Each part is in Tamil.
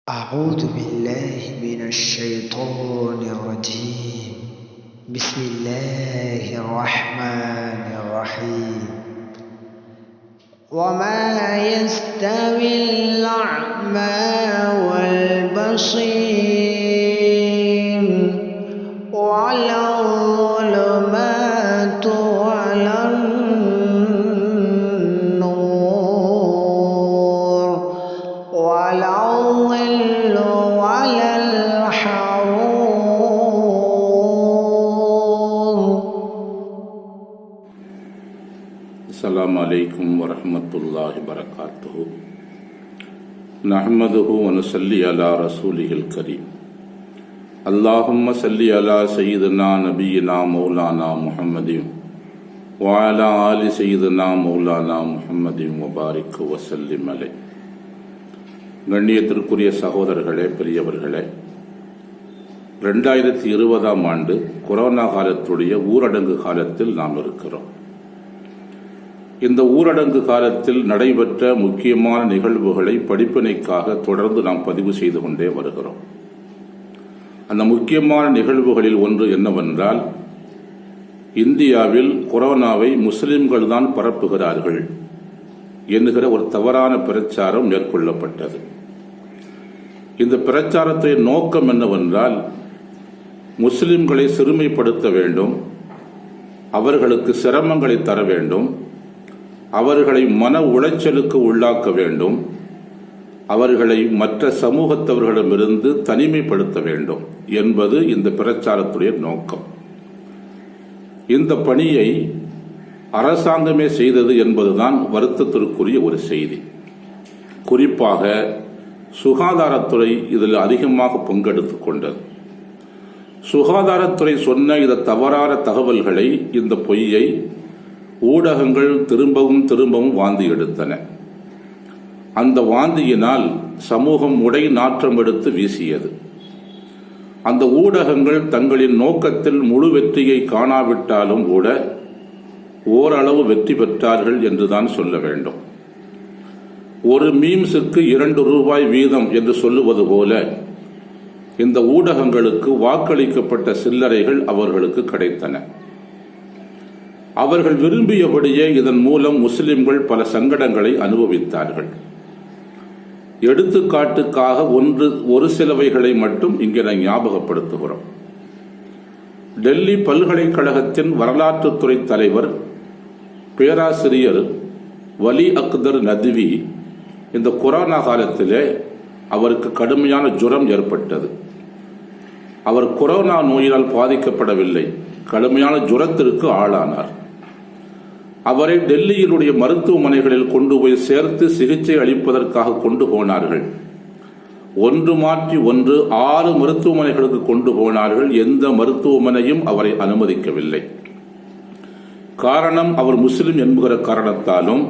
أعوذ بالله من الشيطان الرجيم. بسم الله الرحمن الرحيم. وما يستوي الأعمى والبصير ولا الظلمات ولا النور ولا الظل ولا الحرور. السلام عليكم ورحمة الله وبركاته. نحمده ونصلي على رسوله الكريم. اللهم صل على سيدنا نبينا مولانا محمد وعلى آل سيدنا مولانا محمد وبارك وسلم عليه. கண்ணியத்திற்குரிய சகோதரர்களே, பெரியவர்களே, 2020ஆம் ஆண்டு கொரோனா காலத்துடைய ஊரடங்கு காலத்தில் நாம் இருக்கிறோம். இந்த ஊரடங்கு காலத்தில் நடைபெற்ற முக்கியமான நிகழ்வுகளை படிப்பினைக்காக தொடர்ந்து நாம் பதிவு செய்து கொண்டே வருகிறோம். அந்த முக்கியமான நிகழ்வுகளில் ஒன்று என்னவென்றால், இந்தியாவில் கொரோனாவை முஸ்லிம்கள் தான் பரப்புகிறார்கள் என்கிற ஒரு தவறான பிரச்சாரம் மேற்கொள்ளப்பட்டது. இந்த பிரச்சாரத்தின் நோக்கம் என்னவென்றால், முஸ்லிம்களை சிறுமைப்படுத்த வேண்டும், அவர்களுக்கு சிரமங்களை தர வேண்டும், அவர்களை மன உளைச்சலுக்கு உள்ளாக்க வேண்டும், அவர்களை மற்ற சமூகத்தவர்களிடமிருந்து தனிமைப்படுத்த வேண்டும் என்பது இந்த பிரச்சாரத்துடைய நோக்கம். இந்த பணியை அரசாங்கமே செய்தது என்பதுதான் வருத்தத்திற்குரிய ஒரு செய்தி. குறிப்பாக சுகாதாரத்துறை இதில் அதிகமாக பங்கெடுத்துக் கொண்டது. சுகாதாரத்துறை சொன்ன இந்த தவறான தகவல்களை, இந்த பொய்யை ஊடகங்கள் திரும்பவும் வாந்தி எடுத்தன. அந்த வாந்தியினால் சமூகம் உடை நாற்றம் எடுத்து வீசியது. அந்த ஊடகங்கள் தங்களின் நோக்கத்தில் முழு வெற்றியை காணாவிட்டாலும் கூட ஓரளவு வெற்றி பெற்றார்கள் என்றுதான் சொல்ல வேண்டும். ஒரு மீம்ஸுக்கு 2 ரூபாய் வீதம் என்று சொல்லுவது போல இந்த ஊடகங்களுக்கு வாக்களிக்கப்பட்ட சில்லறைகள் அவர்களுக்கு கிடைத்தன. அவர்கள் விரும்பியபடியே இதன் மூலம் முஸ்லிம்கள் பல சங்கடங்களை அனுபவித்தார்கள். எடுத்துக்காட்டுக்காக ஒரு சிலவைகளை மட்டும் இங்கே நான் ஞாபகப்படுத்துகிறோம். டெல்லி பல்கலைக்கழகத்தின் வரலாற்றுத்துறை தலைவர் பேராசிரியர் வலி அக்தர் நத்வி இந்த கொரோனா காலத்திலே அவருக்கு கடுமையான ஜுரம் ஏற்பட்டது. அவர் கொரோனா நோயினால் பாதிக்கப்படவில்லை, கடுமையான ஜுரத்திற்கு ஆளானார். அவரை டெல்லியினுடைய மருத்துவமனைகளில் கொண்டு போய் சேர்த்து சிகிச்சை அளிப்பதற்காக கொண்டு போனார்கள். ஒன்று மாற்றி 6 மருத்துவமனைகளுக்கு கொண்டு போனார்கள். எந்த மருத்துவமனையும் அவரை அனுமதிக்கவில்லை. காரணம், அவர் முஸ்லிம் என்கிற காரணத்தாலும்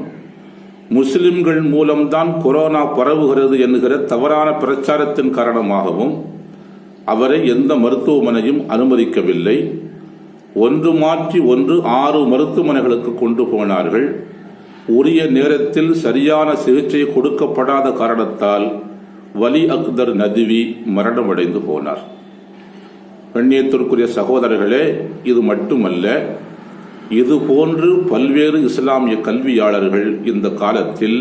முஸ்லிம்கள் மூலம்தான் கொரோனா பரவுகிறது என்கிற தவறான பிரச்சாரத்தின் காரணமாகவும் அவரை எந்த மருத்துவமனையும் அனுமதிக்கவில்லை. ஒன்று மாற்றி 6 மருத்துவமனைகளுக்கு கொண்டு போனார்கள். உரிய நேரத்தில் சரியான சிகிச்சை கொடுக்கப்படாத காரணத்தால் வலி அக்தர் நத்வி மரணமடைந்து போனார். கண்ணியத்திற்குரிய சகோதரர்களே, இது மட்டுமல்ல, இது போன்று பல்வேறு இஸ்லாமிய கல்வியாளர்கள் இந்த காலத்தில்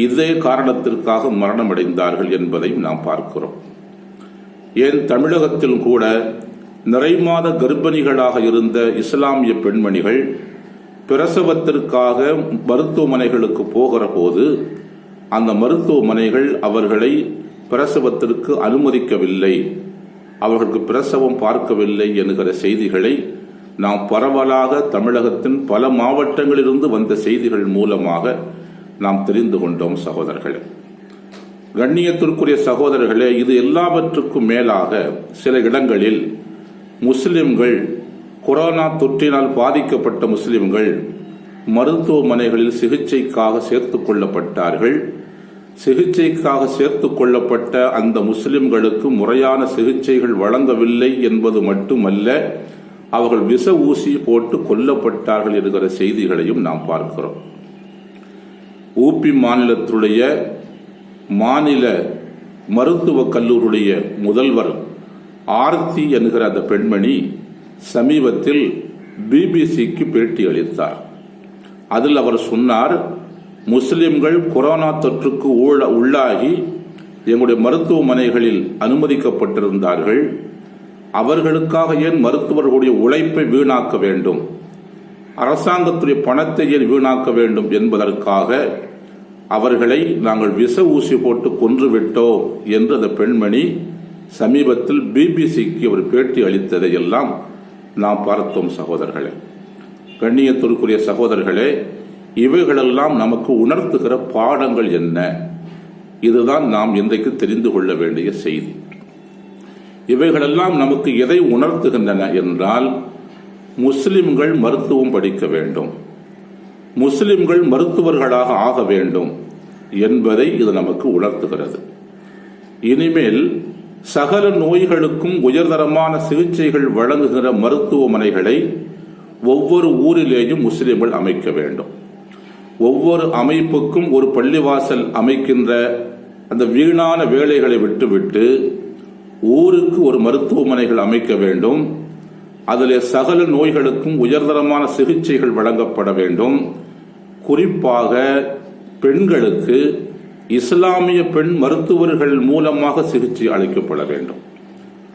இதே காரணத்திற்காக மரணமடைந்தார்கள் என்பதை நாம் பார்க்கிறோம். ஏன் தமிழகத்தில் கூட நிறைமாத கர்ப்பிணிகளாக இருந்த இஸ்லாமிய பெண்மணிகள் பிரசவத்திற்காக மருத்துவமனைகளுக்கு போகிற போது அந்த மருத்துவமனைகள் அவர்களை பிரசவத்திற்கு அனுமதிக்கவில்லை, அவர்களுக்கு பிரசவம் பார்க்கவில்லை என்கிற செய்திகளை நாம் பரவலாக தமிழகத்தின் பல மாவட்டங்களிலிருந்து வந்த செய்திகள் மூலமாக நாம் தெரிந்து கொண்டோம். சகோதரர்களே, கண்ணியத்திற்குரிய சகோதரர்களே, இது எல்லாவற்றுக்கும் மேலாக சில இடங்களில் முஸ்லிம்கள், கொரோனா தொற்றினால் பாதிக்கப்பட்ட முஸ்லிம்கள் மருத்துவமனைகளில் சிகிச்சைக்காக சேர்த்துக் கொள்ளப்பட்டார்கள். சிகிச்சைக்காக சேர்த்துக் கொள்ளப்பட்ட அந்த முஸ்லிம்களுக்கு முறையான சிகிச்சைகள் வழங்கவில்லை என்பது மட்டுமல்ல, அவர்கள் விஷ ஊசி போட்டு கொல்லப்பட்டார்கள் என்கிற செய்திகளையும் நாம் பார்க்கிறோம். ஊபி மாநிலத்துடைய மாநில மருத்துவக் கல்லூரியுடைய முதல்வர் ஆர்த்தி என்கிற அந்த பெண்மணி சமீபத்தில் பிபிசிக்கு பேட்டி அளித்தார். அதில் அவர் சொன்னார், முஸ்லிம்கள் கொரோனா தொற்றுக்கு உள்ளாகி எங்களுடைய மருத்துவமனைகளில் அனுமதிக்கப்பட்டிருந்தார்கள். அவர்களுக்காக ஏன் மருத்துவர்களுடைய உழைப்பை வீணாக்க வேண்டும், அரசாங்கத்துடைய பணத்தை ஏன் வீணாக்க வேண்டும் என்பதற்காக அவர்களை நாங்கள் விஷ ஊசி போட்டு கொன்றுவிட்டோம் என்று அந்த பெண்மணி சமீபத்தில் பிபிசிக்கு ஒரு பேட்டி அளித்ததை எல்லாம் நாம் பார்த்தோம். சகோதரர்களே, கண்ணியத்திற்குரிய சகோதரர்களே, இவைகளெல்லாம் நமக்கு உணர்த்துகிற பாடங்கள் என்ன? இதுதான் நாம் இன்றைக்கு தெரிந்து கொள்ள வேண்டிய செய்தி. இவைகளெல்லாம் நமக்கு எதை உணர்த்துகின்றன என்றால், முஸ்லிம்கள் மருத்துவம் படிக்க வேண்டும், முஸ்லிம்கள் மருத்துவர்களாக ஆக வேண்டும் என்பதை இது நமக்கு உணர்த்துகிறது. இனிமேல் சகல நோய்களுக்கும் உயர்தரமான சிகிச்சைகள் வழங்குகிற மருத்துவமனைகளை ஒவ்வொரு ஊரிலேயும் முஸ்லிம்கள் அமைக்க வேண்டும். ஒவ்வொரு அமைப்புக்கும் ஒரு பள்ளிவாசல் அமைக்கின்ற அந்த வீணான வேலைகளை விட்டுவிட்டு ஊருக்கு ஒரு மருத்துவமனைகள் அமைக்க வேண்டும். அதில் சகல நோய்களுக்கும் உயர்தரமான சிகிச்சைகள் வழங்கப்பட வேண்டும். குறிப்பாக பெண்களுக்கு இஸ்லாமிய பெண் மருத்துவர்கள் மூலமாக சிகிச்சை அளிக்கப்பட வேண்டும்.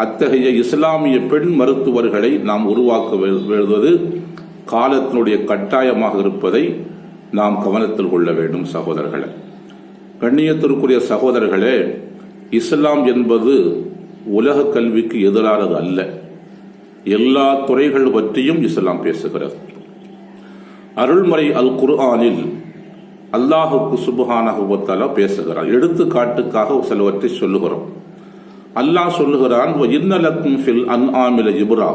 அத்தகைய இஸ்லாமிய பெண் மருத்துவர்களை நாம் உருவாக்க வேண்டுவது காலத்தினுடைய கட்டாயமாக இருப்பதை நாம் கவனத்தில் கொள்ள வேண்டும். சகோதரர்களே, கண்ணியத்திற்குரிய சகோதரர்களே, இஸ்லாம் என்பது உலக கல்விக்கு எதிரானது அல்ல. எல்லா துறைகள் பற்றியும் இஸ்லாம் பேசுகிறது. அருள்மறை அல் குர்ஆனில் அல்லாஹுக்கு சுப்ஹானஹு வ தஆலா பேசுகிறார். எடுத்துக்காட்டுக்காக சிலவற்றை சொல்லுகிறோம். அல்லாஹ் சொல்லுகிறான், வ இன்னலக்கும் ஃபில் அன்ஆமில இப்ரா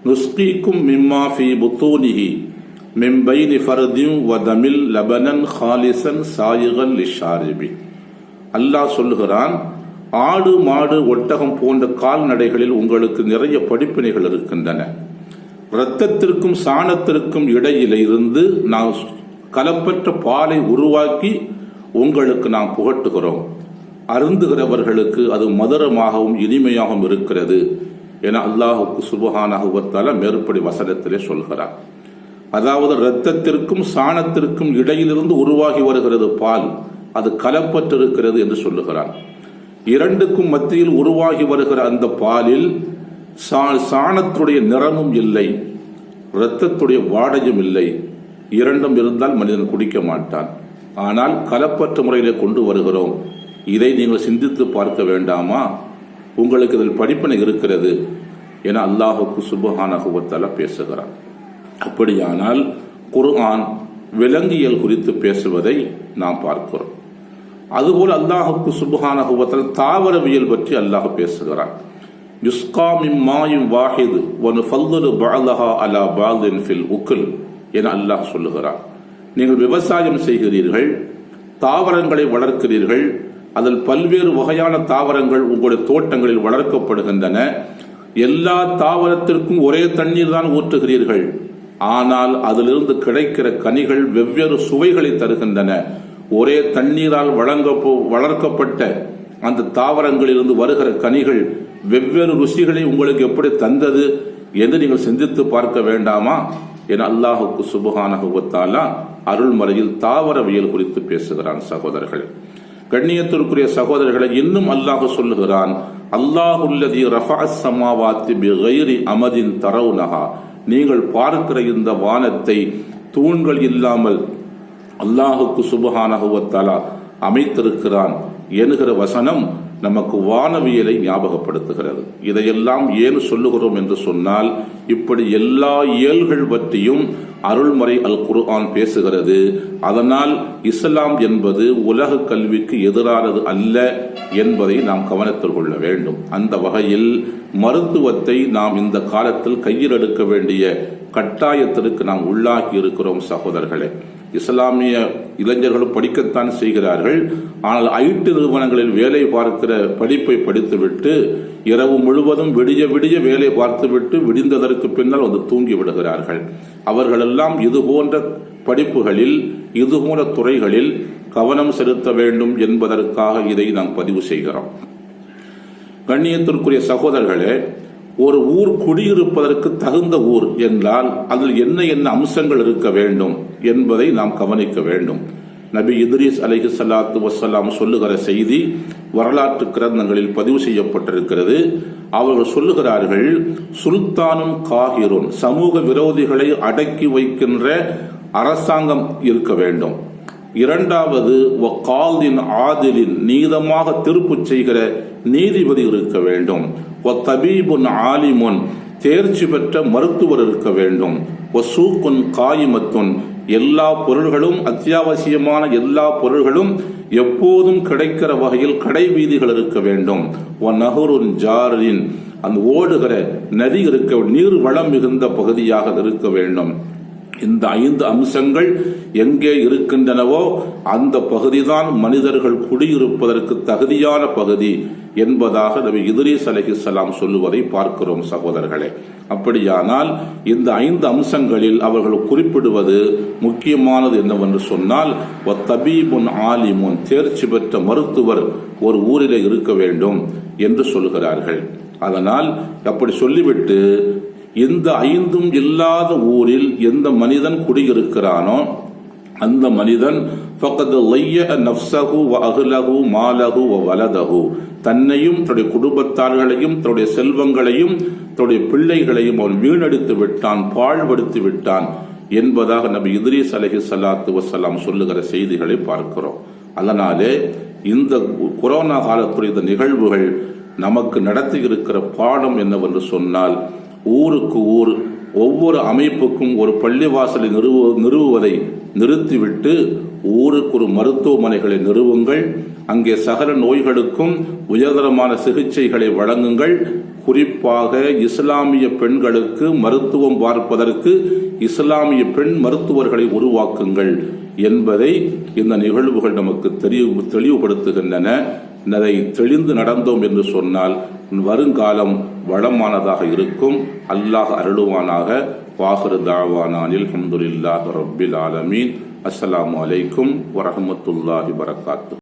நுஸ்கீக்கும் மிம்மா ஃபீ புத்தூனிஹி மின் பைனி ஃபர்தின் வ தமில் லபனன் ஹாலிசன் சாயிகன் லிஷாரிபி. அல்லாஹ் சொல்லுகிறான், ஆடு மாடு ஒட்டகம் போன்ற கால்நடைகளில் உங்களுக்கு நிறைய படிப்பினைகள் இருக்கின்றன. இரத்தத்திற்கும் சாணத்திற்கும் இடையில இருந்து நாம் கலப்பற்ற பாலை உருவாக்கி உங்களுக்கு நாம் புகட்டுகிறோம். அருந்துகிறவர்களுக்கு அது மதுரமாகவும் இனிமையாகவும் இருக்கிறது என அல்லாஹுக்கு சுப்ஹானஹு வ தஆலா மேற்படி வசனத்திலே சொல்கிறார். அதாவது இரத்தத்திற்கும் சாணத்திற்கும் இடையிலிருந்து உருவாகி வருகிறது பால், அது கலப்பற்றிருக்கிறது என்று சொல்லுகிறார். இரண்டுக்கும் மத்தியில் உருவாகி வருகிற அந்த பாலில் சாணத்துடைய நிறமும் இல்லை, இரத்தத்துடைய வாடையும் இல்லை. இரண்டும் இருந்தால் மனிதன் குடிக்க மாட்டான். ஆனால் கலப்பற்ற முறையிலே கொண்டு வருகிறோம். இதை நீங்கள் சிந்தித்து பார்க்க வேண்டாமா? உங்களுக்கு இதில் படிப்பினை இருக்கிறது என அல்லாஹுக்கு சுப்ஹானஹு வ தஆலா பேசுகிறார். அப்படியானால் குர்ஆன் விலங்கியல் குறித்து பேசுவதை நாம் பார்க்கிறோம். அதுபோல் அல்லாஹுக்கு சுப்ஹானஹு வ தஆலா தாவரவியல் பற்றி அல்லாஹ் பேசுகிறார். யுஸ்கா மின் மாயின் வாஹித் வ நுஃபல்லிலு பஅலஹா அலா பஅலின் ஃபில் உக்ல் என அல்லாஹ் சொல்லுகிறார். நீங்கள் விவசாயம் செய்கிறீர்கள், தாவரங்களை வளர்க்கிறீர்கள், அதில் பல்வேறு வகையான தாவரங்கள் உங்களுடைய தோட்டங்களில் வளர்க்கப்படுகின்றன. எல்லா தாவரத்திற்கும் ஒரே தண்ணீர் தான் ஊற்றுகிறீர்கள், ஆனால் அதிலிருந்து கிடைக்கிற கனிகள் வெவ்வேறு சுவைகளை தருகின்றன. ஒரே தண்ணீரால் வளர்க்கப்பட்ட அந்த தாவரங்களிலிருந்து வருகிற கனிகள் வெவ்வேறு ருசிகளை உங்களுக்கு எப்படி தந்தது என்று நீங்கள் சிந்தித்து பார்க்க வேண்டாமா என அல்லாஹுக்கு சுப்ஹானஹு வ தஆலா அருள்மறையில் தாவரவியல் குறித்து பேசுகிறான். சகோதரர்களே, கண்ணியத்திற்குரிய சகோதரர்களை, இன்னும் அல்லாஹ் சொல்லுகிறான், அல்லாஹுல்லதி ரஃபஅஸ் ஸமாவாத்தி பிகைரி அமதின் தரவுனஹா, நீங்கள் பார்க்கிற இந்த வானத்தை தூண்கள் இல்லாமல் அல்லாஹுக்கு சுப்ஹானஹு வ தஆலா அமைத்திருக்கிறான் என்கிற வசனம் நமக்கு வானவியலை ஞாபகப்படுத்துகிறது. இதையெல்லாம் ஏன் சொல்லுகிறோம் என்று சொன்னால், இப்படி எல்லா இயல்கள் பற்றியும் அருள்மறை அல் குர்ஆன் பேசுகிறது. அதனால் இஸ்லாம் என்பது உலக கல்விக்கு எதிரானது அல்ல என்பதை நாம் கவனத்தில் கொள்ள வேண்டும். அந்த வகையில் மருத்துவத்தை நாம் இந்த காலத்தில் கையில் எடுக்க வேண்டிய கட்டாயத்திற்கு நாம் உள்ளாகி இருக்கிறோம். சகோதரர்களே, இஸ்லாமிய இளைஞர்களும் படிக்கத்தான் செய்கிறார்கள். ஆனால் ஐடி நிறுவனங்களில் வேலை பார்க்கிற படிப்பை படித்துவிட்டு இரவு முழுவதும் விடிய விடிய வேலை பார்த்துவிட்டு விடிந்ததற்கு பின்னால் வந்து தூங்கி விடுகிறார்கள். அவர்களெல்லாம் இது போன்ற படிப்புகளில் இது போன்ற துறைகளில் கவனம் செலுத்த வேண்டும் என்பதற்காக இதை நாம் பதிவு செய்கிறோம். கண்ணியத்திற்குரிய சகோதரர்களே, ஒரு ஊர் குடியிருப்பதற்கு தகுந்த ஊர் என்றால் அதில் என்ன என்ன அம்சங்கள் இருக்க வேண்டும் என்பதை நாம் கவனிக்க வேண்டும். நபி இத்ரீஸ் அலைஹிஸ்ஸலாத்து வஸ்ஸலாம் சொல்லுகிற செய்தி வரலாற்று கிரந்தங்களில் பதிவு செய்யப்பட்டிருக்கிறது. அவர்கள் சொல்லுகிறார்கள், சுல்தானும் காஹிரும், சமூக விரோதிகளை அடக்கி வைக்கின்ற அரசாங்கம் இருக்க வேண்டும். இரண்டாவது, வகாலின் ஆதிலின், நீதமாக தீர்ப்பு செய்கிற நீதிபதி இருக்க வேண்டும். தபீபுன் ஆலிமுன், தேர்ச்சி பெற்ற மருத்துவர் இருக்க வேண்டும். வசூக்குன் காயிமத்துன், எல்லா பொருள்களும் அத்தியாவசியமான எல்லா பொருள்களும் எப்போதும் கிடைக்கிற வகையில் கடை வீதிகள் இருக்க வேண்டும். நஹருன் ஜாரின், அந்த ஓடுகிற நதி இருக்க, நீர் வளம் மிகுந்த பகுதியாக இருக்க வேண்டும். இந்த 5 அம்சங்கள் எங்கே இருக்கின்றனவோ அந்த பகுதிதான் மனிதர்கள் குடியிருப்பதற்கு தகுதியான பகுதி என்பதாக நபி இத்ரீஸ் அலைஹிஸ்ஸலாம் சொல்லுவதை பார்க்கிறோம் சகோதரர்களே. அப்படியானால் இந்த 5 அம்சங்களில் அவர்கள் குறிப்பிடுவது முக்கியமானது என்னவென்று சொன்னால், தபீபுன் ஆலிமுன், தேர்ச்சி பெற்ற மருத்துவர் ஒரு ஊரிலே இருக்க வேண்டும் என்று சொல்கிறார்கள். அதனால் அப்படி சொல்லிவிட்டு இந்த 5ம் இல்லாத ஊரில் எந்த மனிதன் குடியிருக்கிறானோ அந்த மனிதன் ஃபக்கத் லைய நஃப்ஸஹு வ அஹ்லஹு மாலஹு வ வலதஹு, தன்னையும் தன்னுடைய குடும்பத்தார்களையும் தன்னுடைய செல்வங்களையும் தன்னுடைய பிள்ளைகளையும் அவன் வீணடித்து விட்டான், பாழ்படுத்தி விட்டான் என்பதாக நபி இத்ரீஸ் அலைஹிஸ்ஸலாத்து வஸ்ஸலாம் சொல்லுகிற செய்திகளை பார்க்கிறோம். அதனாலே இந்த கொரோனா காலத்துடைய இந்த நிகழ்வுகள் நமக்கு நடத்தி இருக்கிற பாடம் என்னவென்று சொன்னால், ஊருக்கு ஊர் ஒவ்வொரு அமைப்புக்கும் ஒரு பள்ளிவாசலை நிறுவுவதை நிறுத்திவிட்டு ஊருக்கு ஒரு மருத்துவமனைகளை நிறுவுங்கள். அங்கே சகல நோய்களுக்கும் உயர்தரமான சிகிச்சைகளை வழங்குங்கள். குறிப்பாக இஸ்லாமிய பெண்களுக்கு மருத்துவம் பார்ப்பதற்கு இஸ்லாமிய பெண் மருத்துவர்களை உருவாக்குங்கள் என்பதை இந்த நிகழ்வுகள் நமக்கு தெளிவுபடுத்துகின்றன. அதை தெளிந்து நடந்தோம் என்று சொன்னால் வருங்காலம் வளமானதாக இருக்கும். அல்லாஹ் அருளுவானாக. வாஹிரு தாவானா அல்ஹம்துலில்லாஹி ரப்பில் ஆலமீன். அஸ்ஸலாமு அலைக்கும் வரஹ்மத்துல்லாஹி வபரகாத்துஹு.